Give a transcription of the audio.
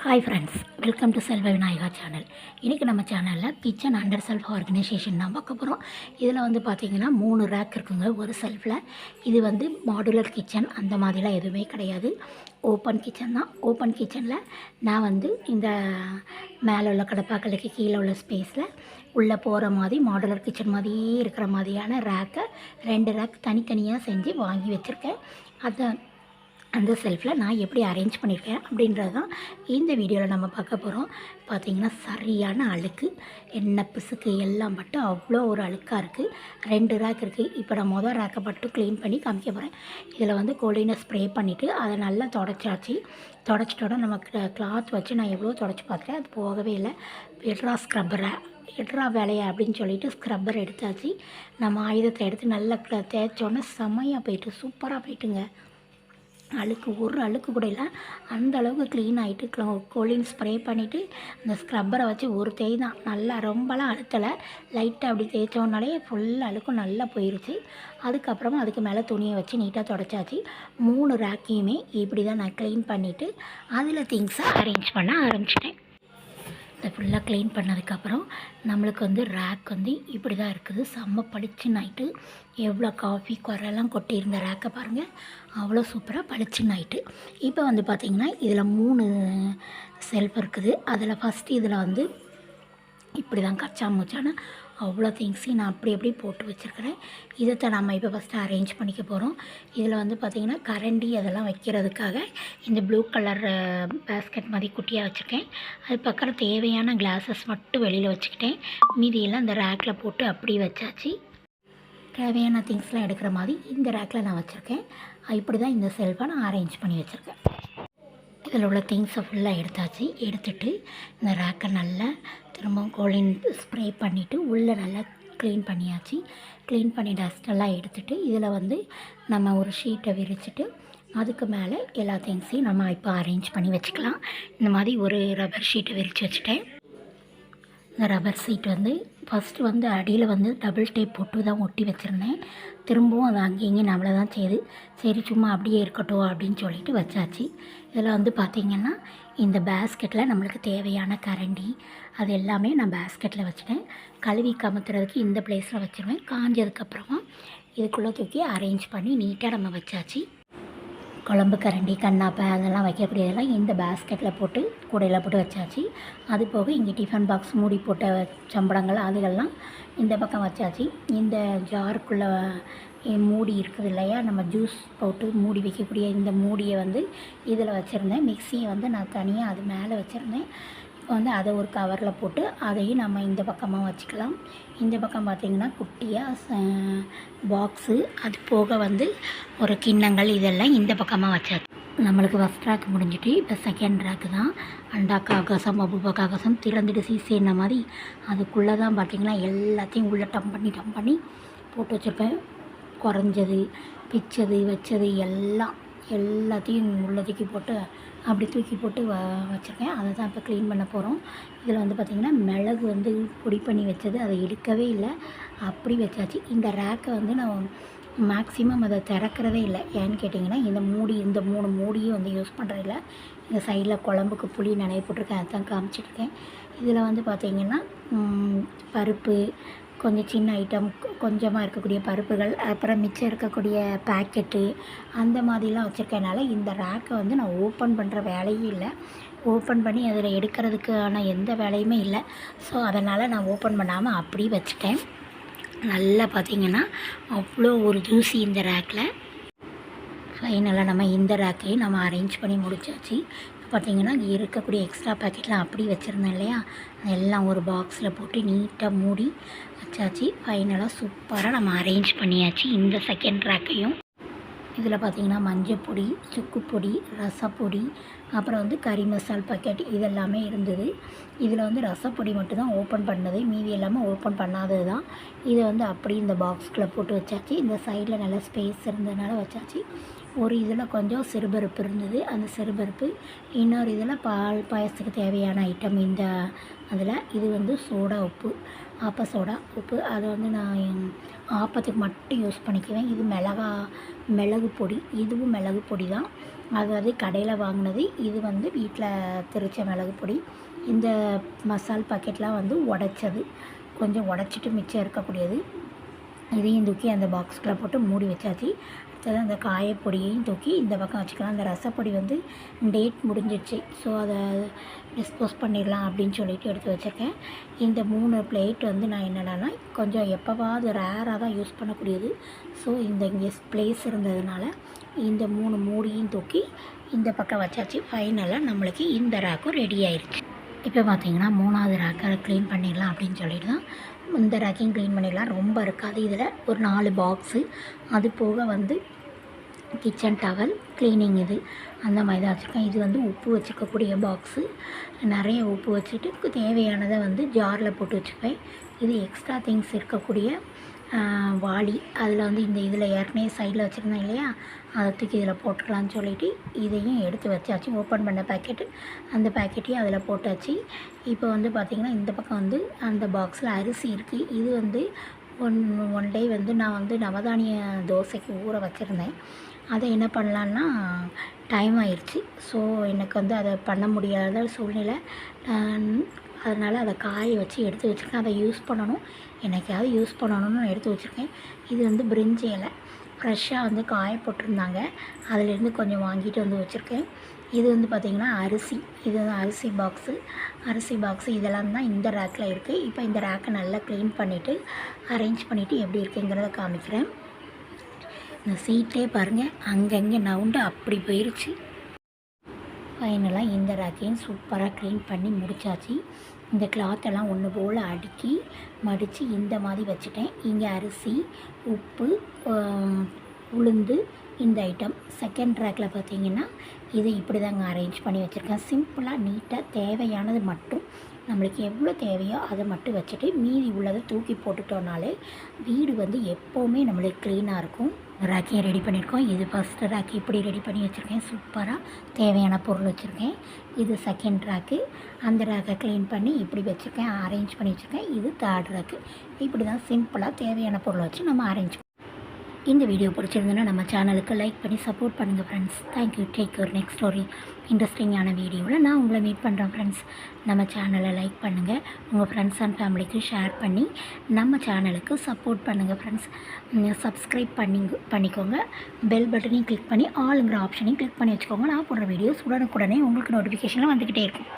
Hi friends, welcome to செல்வ Vinayaka channel. இன்றைக்கி நம்ம சேனலில் கிச்சன் அண்டர் செல்ஃப் ஆர்கனைசேஷன் தான் பார்க்க போகிறோம். இதில் வந்து பார்த்திங்கன்னா 3 ரேக் இருக்குங்க ஒரு செல்ஃபில். இது வந்து மாடுலர் கிச்சன் அந்த மாதிரிலாம் எதுவுமே கிடையாது, ஓப்பன் கிச்சன் தான். ஓப்பன் கிச்சனில் நான் வந்து இந்த மேலே உள்ள கடப்பாக்களுக்கு கீழே உள்ள ஸ்பேஸில் உள்ளே போகிற மாதிரி மாடுலர் கிச்சன் மாதிரியே இருக்கிற மாதிரியான ரேக்கை 2 ரேக் தனித்தனியாக செஞ்சு வாங்கி வச்சுருக்கேன். அந்த செல்ஃபில் நான் எப்படி அரேஞ்ச் பண்ணியிருக்கேன் அப்படின்றது தான் இந்த வீடியோவில் நம்ம பார்க்க போகிறோம். பார்த்திங்கன்னா சரியான அழுக்கு, எண்ணெய் பிசுக்கு எல்லாம் பட்டு அவ்வளோ ஒரு அழுக்காக இருக்குது. 2 ரேக் இருக்குது. இப்போ நான் மொதல் ரேக்கை மட்டும் க்ளீன் பண்ணி காமிக்க போகிறேன். இதில் வந்து கோலினை ஸ்ப்ரே பண்ணிவிட்டு அதை நல்லா தொடச்சாச்சு. தொடச்சிட்டோட நம்ம கிளாத் வச்சு நான் எவ்வளோ தொடச்சி பார்த்துட்டேன், அது போகவே இல்லை. எட்ரா வேலையை அப்படின்னு சொல்லிட்டு ஸ்க்ரப்பர் எடுத்தாச்சு. நம்ம ஆயுதத்தை எடுத்து நல்லா தேய்ச்சோன்னே செம்மையாக போயிட்டு சூப்பராக போயிட்டுங்க. ஒரு அழுக்கு கூட இல்லை, அந்த அளவுக்கு க்ளீன் ஆகிட்டு கோலின் ஸ்ப்ரே பண்ணிவிட்டு அந்த ஸ்க்ரப்பரை வச்சு ஒரு தேய் தான், நல்லா ரொம்பலாம் அழுத்தலை, லைட்டாக அப்படி தேய்ச்சோன்னாலே ஃபுல் அழுக்கும் நல்லா போயிடுச்சு. அதுக்கப்புறமா அதுக்கு மேலே துணியை வச்சு நீட்டாக தொடச்சாச்சு. 3 ரேக்கையுமே இப்படி தான் நான் க்ளீன் பண்ணிவிட்டு அதில் திங்ஸை அரேஞ்ச் பண்ண ஆரம்பிச்சிட்டேன். இதை ஃபுல்லாக க்ளீன் பண்ணதுக்கப்புறம் நம்மளுக்கு வந்து ரேக் வந்து இப்படி தான் இருக்குது. செம்ம பளிச்சுன்னு ஆகிட்டு, எவ்வளோ காஃபி குறையெல்லாம் கொட்டியிருந்த ரேக்கை பாருங்கள், அவ்வளோ சூப்பராக பளிச்சுன்னு ஆகிட்டு. இப்போ வந்து பார்த்திங்கன்னா இதில் 3 செல்ஃப் இருக்குது. அதில் ஃபஸ்ட்டு இதில் வந்து இப்படி தான் கச்சா மூச்சான அவ்வளோ திங்ஸையும் நான் அப்படி போட்டு வச்சுருக்கிறேன். இதை நம்ம இப்போ ஃபஸ்ட்டு அரேஞ்ச் பண்ணிக்க போகிறோம். இதில் வந்து பார்த்திங்கன்னா கரண்டி அதெல்லாம் வைக்கிறதுக்காக இந்த ப்ளூ கலர் பேஸ்கெட் மாதிரி குட்டியாக வச்சுருக்கேன். அது பக்கம் தேவையான கிளாஸஸ் மட்டும் வெளியில் வச்சுக்கிட்டேன். மீதியெல்லாம் இந்த ரேக்கில் போட்டு அப்படி வச்சாச்சு. தேவையான திங்ஸ்லாம் எடுக்கிற மாதிரி இந்த ரேக்கில் நான் வச்சுருக்கேன். இப்படி தான் இந்த செல்ஃபை நான் அரேஞ்ச் பண்ணி வச்சுருக்கேன். இதில் உள்ள திங்ஸை ஃபுல்லாக எடுத்தாச்சு. எடுத்துகிட்டு இந்த ரேக்கை நல்லா திரும்பவும் கோலின் ஸ்ப்ரே பண்ணிவிட்டு உள்ளே நல்லா க்ளீன் பண்ணியாச்சு. க்ளீன் பண்ணி டஸ்ட்டெல்லாம் எடுத்துகிட்டு இதில் வந்து நம்ம ஒரு ஷீட்டை விரிச்சிட்டு அதுக்கு மேலே எல்லா திங்ஸையும் நம்ம இப்போ அரேஞ்ச் பண்ணி வச்சுக்கலாம். இந்த மாதிரி ஒரு ரப்பர் ஷீட்டை விரித்து வச்சுட்டேன். இந்த ரப்பர் ஷீட் வந்து ஃபஸ்ட்டு வந்து அடியில் வந்து டபுள் டேப் போட்டு தான் ஒட்டி வச்சுருந்தேன். திரும்பவும் அது அங்கேயும் நம்மளை தான் செய்யுது. சரி சும்மா அப்படியே இருக்கட்டும் அப்படின்னு சொல்லிட்டு வச்சாச்சு. இதில் வந்து பார்த்திங்கன்னா இந்த பேஸ்கெட்டில் நம்மளுக்கு தேவையான கரண்டி அது எல்லாமே நான் பேஸ்கெட்டில் வச்சுட்டேன். கழுவி கமுத்துறதுக்கு இந்த பிளேஸில் வச்சுருவேன். காஞ்சதுக்கப்புறமா இதுக்குள்ளே தூக்கி அரேஞ்ச் பண்ணி நீட்டாக நம்ம வச்சாச்சு. குழம்பு கரண்டி கண்ணாப்பை அதெல்லாம் வைக்கக்கூடியதெல்லாம் இந்த பேஸ்கெட்டில் போட்டு கூடையில் போட்டு வச்சாச்சு. அது போக இங்கே டிஃபன் பாக்ஸ் மூடி போட்ட சம்படங்கள் அதுகள்லாம் இந்த பக்கம் வச்சாச்சு. இந்த ஜாருக்குள்ளே மூடி இருக்குது இல்லையா, நம்ம ஜூஸ் போட்டு மூடி வைக்கக்கூடிய இந்த மூடியை வந்து இதில் வச்சுருந்தேன். மிக்சியை வந்து நான் தனியாக அது மேலே வச்சுருந்தேன். இப்போ வந்து அதை ஒரு கவரில் போட்டு அதையும் நம்ம இந்த பக்கமாக வச்சுக்கலாம். இந்த பக்கம் பார்த்திங்கன்னா குட்டியாக பாக்ஸு அது போக வந்து ஒரு கிண்ணங்கள் இதெல்லாம் இந்த பக்கமாக வச்சாச்சு. நம்மளுக்கு ஃபஸ்ட் ரேக் முடிஞ்சிட்டு இப்போ செகண்ட் ரேக்கு தான். அண்டா காகசம் அபூபா காகசம் திறந்துட்டு சீசேன மாதிரி அதுக்குள்ளே தான் பார்த்திங்கன்னா எல்லாத்தையும் உள்ளே டம் பண்ணி போட்டு வச்சுருப்பேன். குறைஞ்சது பிச்சது வச்சது எல்லாத்தையும் உள்ள தூக்கி போட்டு அப்படி தூக்கி போட்டு வச்சுருக்கேன். அதை தான் இப்போ க்ளீன் பண்ண போகிறோம். இதில் வந்து பார்த்திங்கன்னா மிளகு வந்து பொடி பண்ணி வச்சது அதை எடுக்கவே இல்லை, அப்படி வச்சாச்சு. இந்த ரேக்கை வந்து நான் மேக்ஸிமம் அதை திறக்கிறதே இல்லை. ஏன்னு கேட்டிங்கன்னா இந்த 3 மூடியும் வந்து யூஸ் பண்ணுறதில்ல. இந்த சைடில் குழம்புக்கு புளி நனைய போட்டிருக்கேன், அதுதான் காமிச்சிட்ருக்கேன். இதில் வந்து பார்த்திங்கன்னா பருப்பு, கொஞ்சம் சின்ன ஐட்டம், கொஞ்சமாக இருக்கக்கூடிய பருப்புகள், அப்புறம் மிச்சம் இருக்கக்கூடிய பேக்கெட்டு அந்த மாதிரிலாம் வச்சுருக்கனால இந்த ரேக்கை வந்து நான் ஓப்பன் பண்ணுற வேலையும் இல்லை. ஓப்பன் பண்ணி அதில் எடுக்கிறதுக்கான எந்த வேலையுமே இல்லை. ஸோ அதனால் நான் ஓப்பன் பண்ணாமல் அப்படி வச்சுட்டேன். நல்லா பார்த்திங்கன்னா அவ்வளோ ஒரு ஜூஸி இந்த ரேக்கில். ஃபைனலாக நம்ம இந்த ரேக்கையும் நம்ம அரேஞ்ச் பண்ணி முடிச்சாச்சு. பார்த்திங்கன்னா இங்கே இருக்கக்கூடிய எக்ஸ்ட்ரா பேக்கெட்லாம் அப்படி வச்சுருந்தேன் இல்லையா, எல்லாம் ஒரு பாக்ஸில் போட்டு நீட்டாக மூடி வச்சாச்சு. ஃபைனலாக சூப்பராக நம்ம அரேஞ்ச் பண்ணியாச்சு இந்த செகண்ட் ரேக்கையும். இதில் பார்த்திங்கன்னா மஞ்சப்பொடி, சுக்குப்பொடி, ரசப்பொடி, அப்புறம் வந்து கறி மசால் பாக்கெட் இதெல்லாமே இருந்தது. இதில் வந்து ரசப்பொடி மட்டும்தான் ஓப்பன் பண்ணது, மீதி எல்லாமே ஓப்பன் பண்ணாதது தான். இதை வந்து அப்படி இந்த பாக்ஸ்குள்ளே போட்டு வச்சாச்சு. இந்த சைடில் நல்லா ஸ்பேஸ் இருந்ததுனால வச்சாச்சு. ஒரு இதில் கொஞ்சம் சிறுபருப்பு இருந்தது, அந்த சிறுபருப்பு. இன்னொரு இதில் பால் பாயசத்துக்கு தேவையான ஐட்டம் இந்த அதில். இது வந்து சோடா உப்பு, ஆப்ப சோடா உப்பு, அதை வந்து நான் ஆப்பத்துக்கு மட்டும் யூஸ் பண்ணிக்குவேன். இது மிளகு பொடி, இதுவும் மிளகு பொடி தான். அதாவது கடையில் வாங்கினது. இது வந்து வீட்டில் திரிச்ச மிளகு பொடி. இந்த மசால் பாக்கெட்லாம் வந்து உடைச்சது, கொஞ்சம் உடச்சிட்டு மிச்சம் இருக்கக்கூடியது. இதையும் தூக்கி அந்த பாக்ஸ்குள்ளே போட்டு மூடி வச்சாச்சு. அடுத்தது அந்த காயப்பொடியையும் தூக்கி இந்த பக்கம் வச்சுக்கலாம். அந்த ரசப்பொடி வந்து டேட் முடிஞ்சிடுச்சு, ஸோ அதை டிஸ்போஸ் பண்ணிடலாம் அப்படின்னு சொல்லிட்டு எடுத்து வச்சுருக்கேன். இந்த 3 பிளேட் வந்து நான் என்னென்னா கொஞ்சம் எப்போவாவது ரேராக தான் யூஸ் பண்ணக்கூடியது. ஸோ இங்கே ப்ளேஸ் இருந்ததுனால இந்த 3 மூடியும் தூக்கி இந்த பக்கம் வச்சாச்சு. ஃபைனலாக நம்மளுக்கு இந்த ரேக்கும் ரெடி ஆயிடுச்சு. இப்போ பார்த்திங்கன்னா 3வது ரேக்கை க்ளீன் பண்ணிடலாம் அப்படின்னு சொல்லிட்டு தான் இந்த ரேக்கையும் க்ளீன் பண்ணிடலாம். ரொம்ப இருக்காது. இதில் ஒரு 4 பாக்ஸு, அது போக வந்து கிச்சன் டவல், க்ளீனிங் இது அந்த மாதிரி தான் வச்சுருக்கேன். இது வந்து உப்பு வச்சுருக்கக்கூடிய பாக்ஸு. நிறைய உப்பு வச்சுட்டு தேவையானதை வந்து ஜாரில் போட்டு வச்சுப்பேன். இது எக்ஸ்ட்ரா திங்ஸ் இருக்கக்கூடிய வாளி. அதில் வந்து இந்த இதில் ஏற்கனவே சைடில் வச்சுருந்தேன் இல்லையா, அதை தூக்கி இதில் போட்டுக்கலான்னு சொல்லிவிட்டு இதையும் எடுத்து வச்சாச்சு. ஓப்பன் பண்ண பேக்கெட்டு, அந்த பேக்கெட்டையும் அதில் போட்டாச்சு. இப்போ வந்து பார்த்திங்கன்னா இந்த பக்கம் வந்து அந்த பாக்ஸில் அரிசி இருக்குது. இது வந்து ஒன் டே வந்து நான் வந்து நவதானிய தோசைக்கு ஊற வச்சுருந்தேன். அதை என்ன பண்ணலான்னா டைம் ஆயிடுச்சு. ஸோ எனக்கு வந்து அதை பண்ண முடியாத சூழ்நிலை. அதனால் அதை காய வச்சு எடுத்து வச்சுருக்கேன். அதை யூஸ் பண்ணணும், என்னைக்காவது யூஸ் பண்ணணும்னு நான் எடுத்து வச்சுருக்கேன். இது வந்து பிரிஞ்சி இலை ஃப்ரெஷ்ஷாக வந்து காய போட்டிருந்தாங்க, அதிலேருந்து கொஞ்சம் வாங்கிட்டு வந்து வச்சுருக்கேன். இது வந்து பார்த்திங்கன்னா அரிசி. இது அரிசி பாக்ஸு இதெல்லாம் தான் இந்த ரேக்கில் இருக்குது. இப்போ இந்த ரேக்கை நல்லா க்ளீன் பண்ணிவிட்டு அரேஞ்ச் பண்ணிவிட்டு எப்படி இருக்குங்கிறத காமிக்கிறேன். இந்த சீட்டே பாருங்கள், அங்கங்கே நவுண்டு அப்படி போயிடுச்சு. ஃபைனலாக இந்த ரேக்கையும் சூப்பராக க்ளீன் பண்ணி முடித்தாச்சு. இந்த கிளாத்தெல்லாம் ஒன்று போல் அடுக்கி மடித்து இந்த மாதிரி வச்சுட்டேன். இங்கே அரிசி, உப்பு, உளுந்து, இந்த ஐட்டம். செகண்ட் ரேக்கில் பார்த்திங்கன்னா இது இப்படி தாங்க அரேஞ்ச் பண்ணி வச்சுருக்கேன். சிம்பிளாக நீட்டாக தேவையானது மட்டும் நம்மளுக்கு எவ்வளோ தேவையோ அதை மட்டும் வச்சுட்டு மீதி உள்ளதை தூக்கி போட்டுட்டோம்னாலே வீடு வந்து எப்போவுமே நம்மளுக்கு க்ளீனாக இருக்கும். ரேக்கையும் ரெடி பண்ணியிருக்கோம். இது ஃபஸ்ட்டு ரேக்கு இப்படி ரெடி பண்ணி வச்சுருக்கேன். சூப்பராக தேவையான பொருள் வச்சுருக்கேன். இது செகண்ட் ரேக்கு. அந்த ரேக்கை க்ளீன் பண்ணி இப்படி வச்சுருக்கேன், அரேஞ்ச் பண்ணி வச்சுருக்கேன். இது தேர்ட் ரேக்கு. இப்படி தான் சிம்பிளாக தேவையான பொருளை வச்சு நம்ம அரேஞ்ச். இந்த வீடியோ பிடிச்சிருந்ததுன்னா நம்ம சேனலுக்கு லைக் பண்ணி சப்போர்ட் பண்ணுங்கள் friends. Thank you. Take your next story இன்ட்ரெஸ்டிங்கான வீடியோவில் நான் உங்களை மீட் பண்ணுறேன் ஃப்ரெண்ட்ஸ். நம்ம சேனலை லைக் பண்ணுங்கள், உங்கள் ஃப்ரெண்ட்ஸ் அண்ட் ஃபேமிலிக்கு ஷேர் பண்ணி நம்ம சேனலுக்கு சப்போர்ட் பண்ணுங்கள் ஃப்ரெண்ட்ஸ். சப்ஸ்கிரைப் பண்ணிக்கோங்க. பெல் பட்டனையும் கிளிக் பண்ணி ஆளுங்கிற ஆப்ஷனையும் கிளிக் பண்ணி வச்சுக்கோங்க. நான் போடுற வீடியோஸ் உடனுக்குடனே உங்களுக்கு நோட்டிஃபிகேஷனில் வந்துக்கிட்டே இருக்கும்.